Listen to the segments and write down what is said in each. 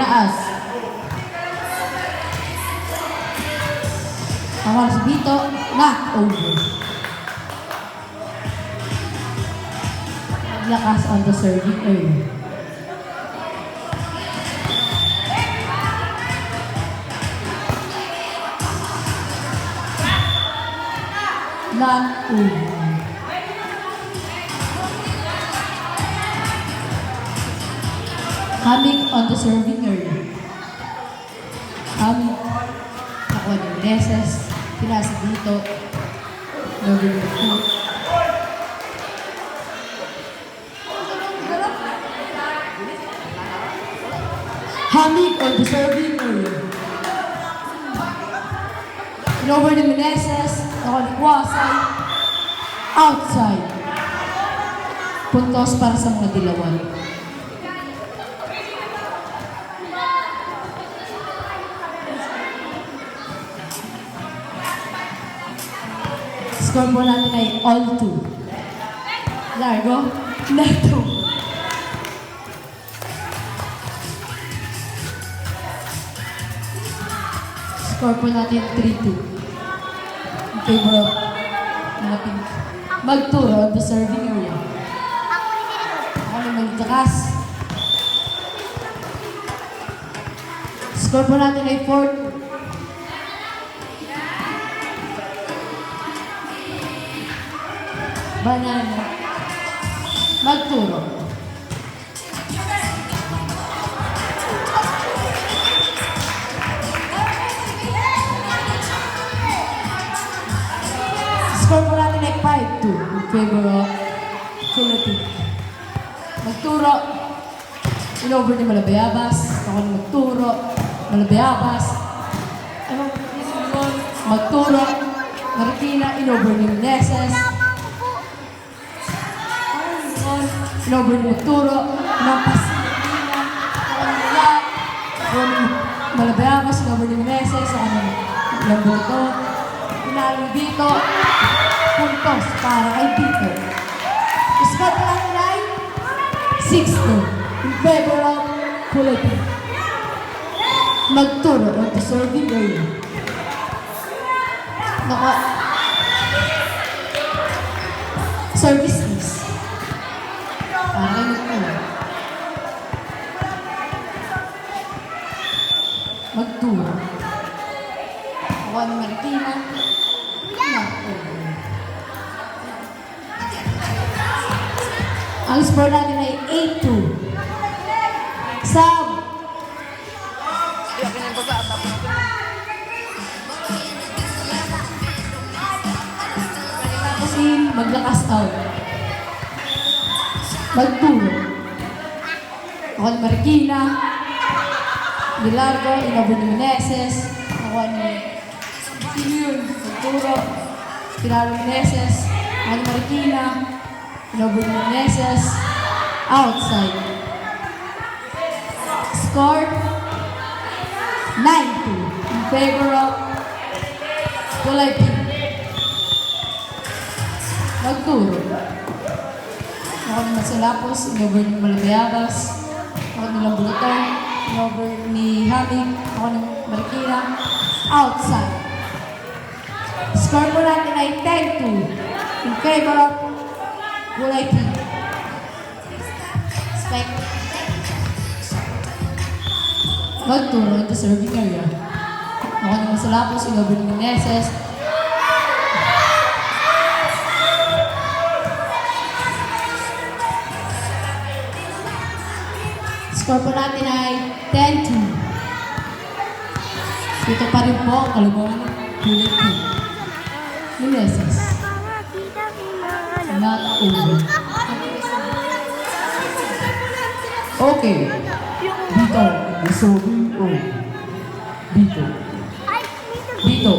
Tinaas. Tawag si Bito. Knock over. Naglakas on the serving area. Knock over. Coming on the serving area. Coming. Nakuha ng Meneses. Pinasa dito. Number 2. Coming on the serving area. Over ni Meneses. Nakuha ni Kwasay. Outside. Puntos para sa mga dilawan. Score po natin ay all 2. Largo. Neto. Score po natin 3-2. In favor of mga pink. Magturo on the serving area. Ako na magtakas. Score po natin ay 4-2. Banana. Magturo. Score po natin ay 5-2 in favor of Philippines. Magturo. In-over ni Malabayabas. Ako na magturo. Malabayabas. Magturo. Marikina. In-over ni Meneses. In-over ni Magturo. Nampas ni Marikina. Ako na Malabayabas. In-over ni Meneses. Ako na Lamboto. Pinalo dito. Puntos para kay Bito. Score pa natin ay 6-2 in favor of Philippines. Magturo on the serving area. Service is para kay Magturo. Magturo. Nakuha ni Marikina. Ang score natin ay 8-2. Sab! Kasi maglakas out. Magturo. Ako ni Marikina. Dilargo. Inabo ni Meneses. Ako ni Siyun. Magturo. Pinalo Meneses. Ako ni Marikina. Inabo ni Meneses. Outside. Score 9-2 in favor of Philippines. Magturo. Ako ni Masalapos. Inabo ni Malabayabas. Ako ni Lambulotong. Inabo ni Hamig. Ako ni Marikina. Outside. Score po natin ay 10-2 in favor of Philippines. Spike. Magturo in the serving area. Ako ni Masalapos. Inabo ni Meneses. Score po natin ay 10-2. Dito pa rin po ang kalabang Philippines. Meneses. Not over. Okay. Bito. Resolving over. Bito. Bito.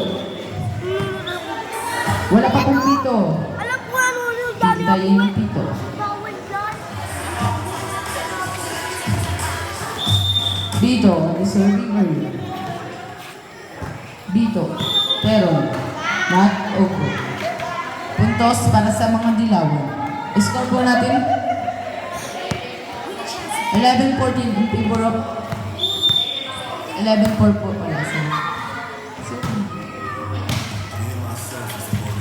Wala pa pong Bito. Hintayin yung Bito. Bito. Resolving over. Bito. Pero, not over. Puntos para sa mga dilawan. Score po natin 11-14 in favor of 11-4 po pala. So,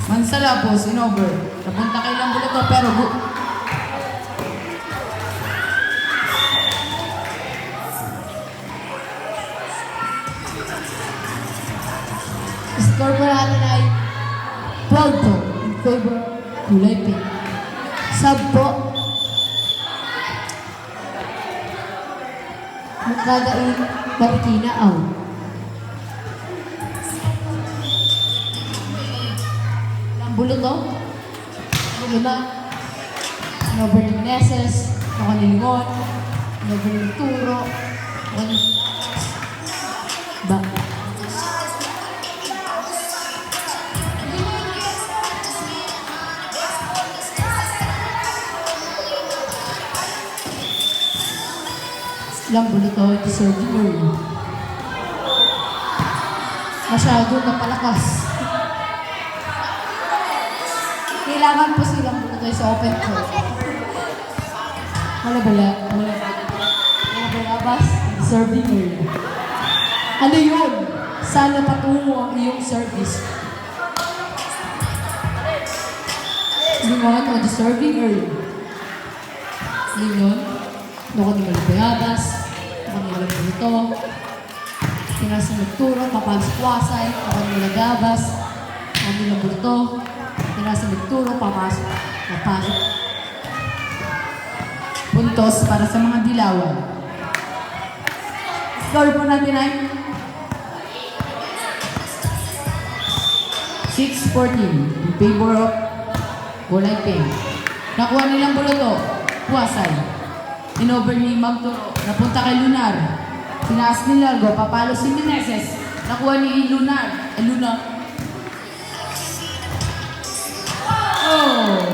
Mansala po, sinover. Napunta kay Lambulo to, pero score po natin ay 12 po in favor kulay pink. Sub po, Mukadain Marikina out. Lambulo to, lima, Nober Meneses, ako ni Limon, Nober Turo, ako ni Ba. Lambulo to, deserving early. Masyado napalakas. Kailangan po silang Lambulo to sa open court. Malabas, deserving early. Ano yun? Sana patungo ang iyong service. Lingon o deserving early. Lingon, loko ni Malabas. Kanila dito, pinasa nagturo, papasok wasay, kanila gabas, kanila bulto, pinasa nagturo, papasok. Puntos para sa mga dilawan. Score po natin ay 6-14 in favor of kulay pink. Nakuha nilang bulato, wasay. Inover ni Magturo, napunta kay Lunar. Tinaas ni Largo, papalo si Meneses. Nakuha ni Lunar.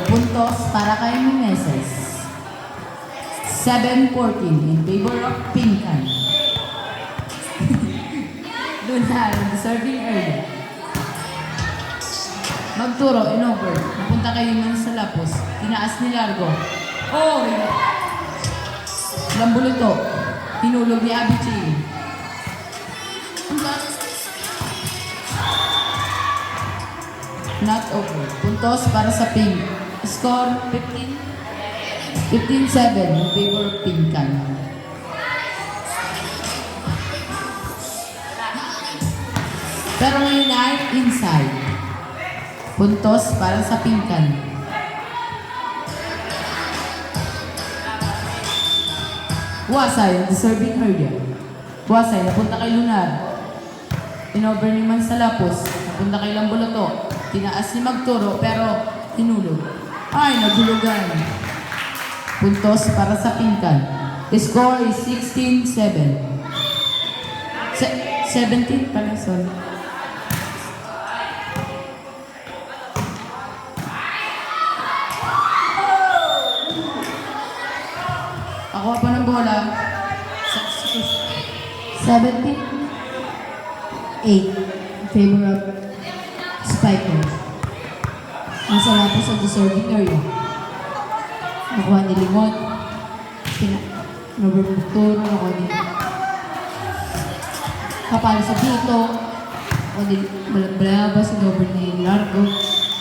Puntos para kay Meneses. 7-14 in favor of Pinkan. Lunar, deserving early. Magturo, inover. Napunta kay Mansalapos. Tinaas ni Largo. Lambulo to, hinulog ni Abichi. Not over. Puntos para sa pink. Score 15-7 in favor of Pinkan. Pero ngayon ay inside. Puntos para sa Pinkan. Wasay, deserving area. Wasay, napunta kay Lunar. Inover ni Mansalapos. Napunta kay Lambulato. Tinaas ni Magturo, pero hinulog. Ay, naghulugan. Puntos para sa Pinkan. The score is 16-7. 17 pala, sorry. Ako pa ng bola. 17-8 in favor of Spikers. Masarap po sa deserving area. Nakuha ni Limon. Naburbuturo. Nakuha ni Kapalo sa dito. Nakuha ni Malabas. Nakuha ni Largo.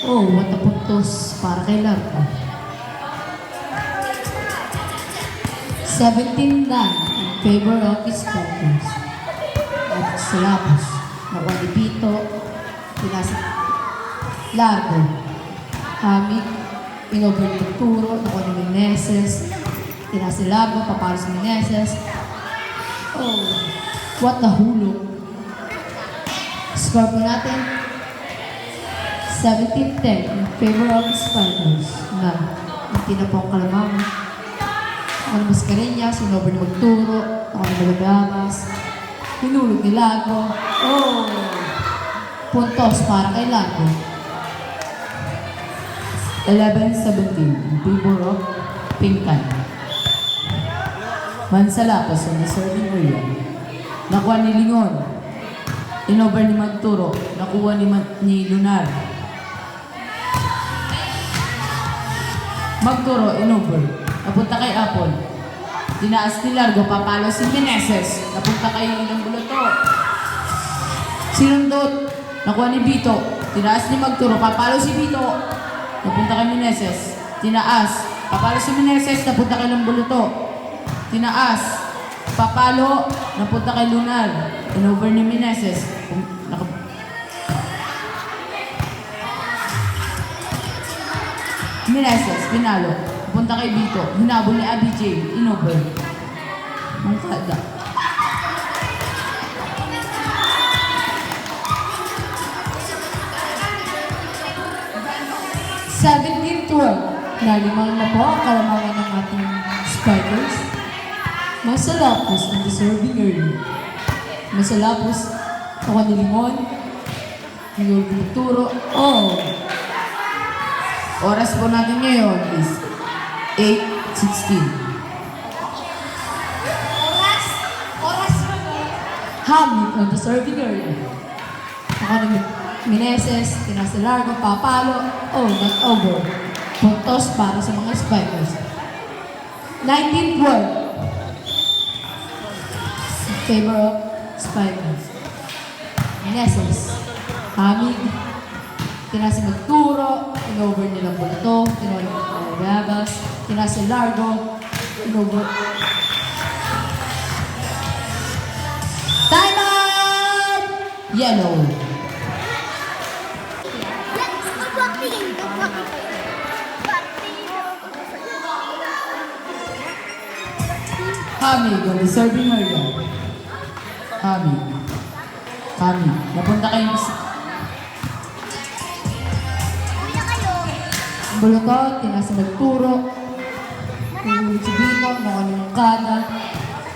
What a puntos para kay Largo. 17-9 in favor of his Spikers. At Salapos. Nakuha ni Pito. Pinasa Largo. Hamid. Inover ni Turo. Nakuha ni Meneses. Pinasa Largo. Papalo sa Meneses. What a hulog. Score po natin 17-10 in favor of his Spikers. Hindi na po ang kalamang. Ako ni Mascareña, sinover ni Magturo, ako ni Malagamas, hinulog ni Lago. Puntos para kay Lago. 11-17 in favor of Pinkan. Mansalapos sa deserving area. Nakuha ni Lingon. Inover ni Magturo. Nakuha ni Lunar. Magturo, inover. Napunta kay Apple. Tinaas ni Largo, papalo si Meneses. Napunta kay ng Bulato. Sinundot, nakuha ni Vito. Tinaas ni Magturo, papalo si Vito. Napunta kay Meneses. Tinaas, papalo si Meneses, napunta kay ng Bulato. Tinaas, papalo, napunta kay Lunar. Inover ni Meneses. Meneses, pinalo. Punta kay Vito. Hinabol ni Abby J. Inover. Mangkada. Nalimang na po ang kalamangan ng ating Spikers. Masalapos ang deserving early. Masalapos ako ni Limon. Yung turo. Oh! Oras po natin ngayon is 8:16. Oras. Hamid on the serving area. Ako ni Meneses, Tinasa Largo, papalo. Oh, not over. Puntos para sa mga Spikers. 19-12. In favor of Spikers. Meneses. Hamid. Tinasa Magturo. In-over nilang Bulato. Tinawag ng Gabas. Tinasa Largo. In-over. Time out! Yellow. Hamid on the serving area. Hamid. Napunta kayo sa... Bulato, Tinasa Magturo. Ulit si Vito, Nakalungkada.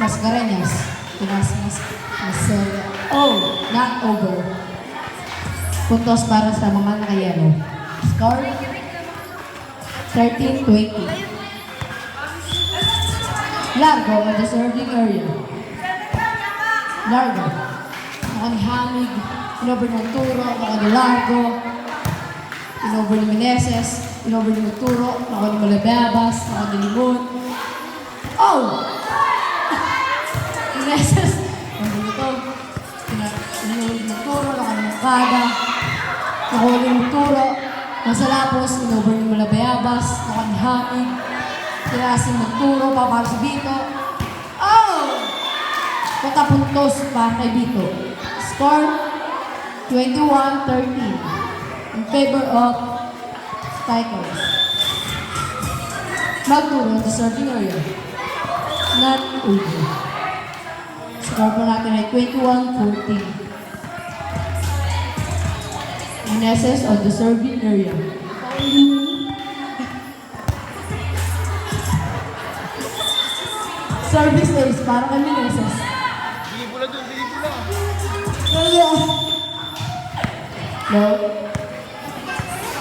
Mascareñas. Tinasa Masaya. Oh, not over. Puntos para sa mga nakayelo. Score 13-20. Largo on the serving area. Largo. Ako ni Hamid. Inover ng Turo. Ako ni Largo. Inover ni Meneses. Inover ni Magturo. Ako ni Malababas. Ako ni Limon. Oh! Meneses. Ako ni ito. Inover ni Magturo. Ako ni Mangkada. Ako ni Magturo. Masalapos. Inover ni Malababas. Ako ni Hamid. Tinasa Magturo, para si Vito. Oh! Puntos para kay Vito. Score 21-13 in favor of Spikers. Magturo, the serving area. Not over. Score po natin ay 21-14. Meneses on the serving area. Service days para kay Meneses. Binibula doon, binibula. No.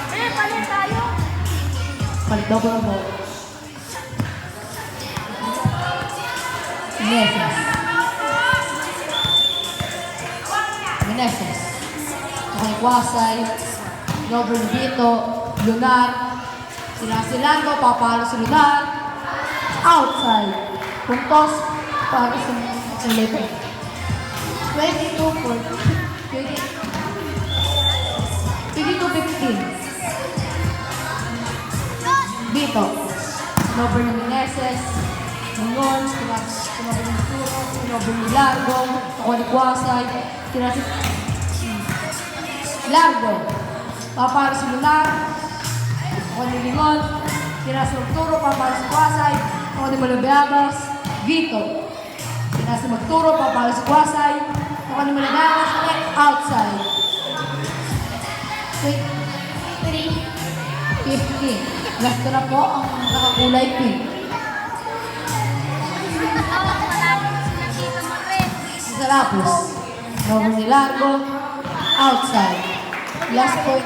Palit tayo. Palit daw ko na po. Meneses. Okay, Kwasay. Robert Vito. Lunar. Sinasilango. Papalo si Lunar. Outside. Puntos para sa level. 22-15. Dito. Sinover ni Meneses. Ngayon, sinover ni Turo. Sinover ni Largo. Ako ni Kwasay. Tinasi Largo. Paparo si Lunar. Ako ni Limon. Tinasi Turo. Paparo si Kwasay. Ako ni Malababas. Vito. Tinasa Magturo, papalo si Kwasay. Ako ni Malababas, outside. 15. Last na po ang nakakulay pink. Sa Lapos. Over ni Largo, outside. Last point.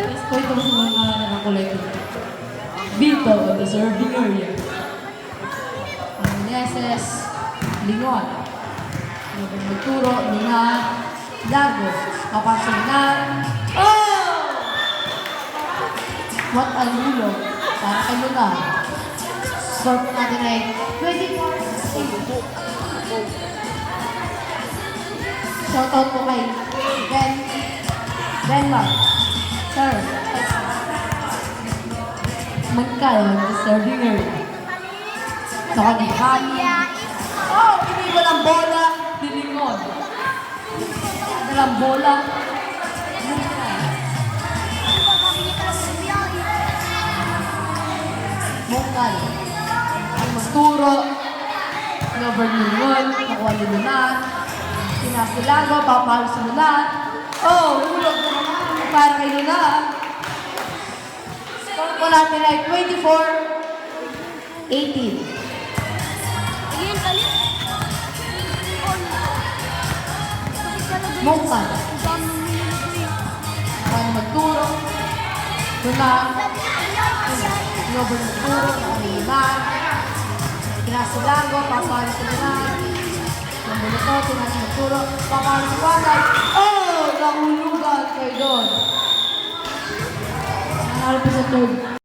Last point ang mga nakakulay pink. Vito on the serving area. Meneses, Lingon. Magturo, Lunar, Largo. Papasok na. Oh! What a hulog. Para kay Luna. Score po natin ay 24-8. Shoutout po kay Denmark. Sir. Magkaroon, Mr. Ringer. Saka ni Hani. Oh, iniwan ang bola. Dilingon. Dalang bola. Mungkal. Ang magturo. Number Lingon. Nakuha ni Lunan. Sinasilago. Papalo si Lunan. Oh, hulog na naman. Para kay Lunan. Score po natin ay 24-18. Mungkal. Paano magturo? Lunan. Number magturo. Lunan. Sinasilago. Papalo si Lunan. Number ito. Sinasilago. Papalo si Pasay. Oh! Nahulugan kayo doon. Nanalo po sa third